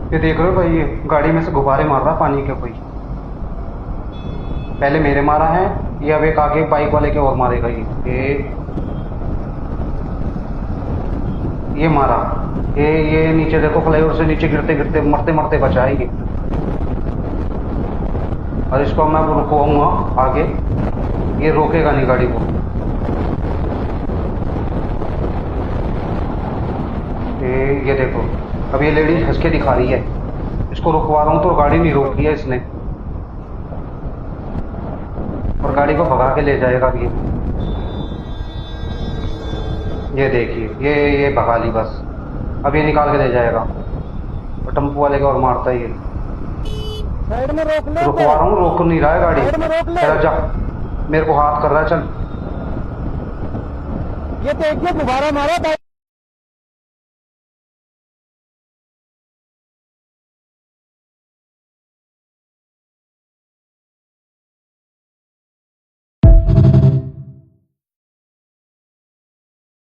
ये देख रहे हो भाई, ये गाड़ी में से गुब्बारे मार रहा पानी के कोई। पहले मेरे मारा है, ये अब एक आगे बाइक वाले के और मारेगा। ये मारा। ये नीचे देखो, फ्लाईओवर से नीचे गिरते गिरते मरते मरते बचा है ये। और इसको मैं रुकवाऊंगा आगे, ये रोकेगा नहीं गाड़ी को। ये देखो, अब ये लेडीज हंस के दिखा रही है। इसको रुकवा रहा हूँ तो गाड़ी नहीं रोक रही है इसने, और गाड़ी को भगा के ले जाएगा अब ये देखिए, ये भगा ली बस। अब ये निकाल के ले जाएगा, और टेम्पो वाले को और मारता है ये। साइड में रोक ले। रुकवा रहा हूँ, रोक नहीं रहा है गाड़ी। साइड में रोक ले। चल जा, मेरे को हाथ कर रहा है, चल। ये देखिए दोबारा मारा।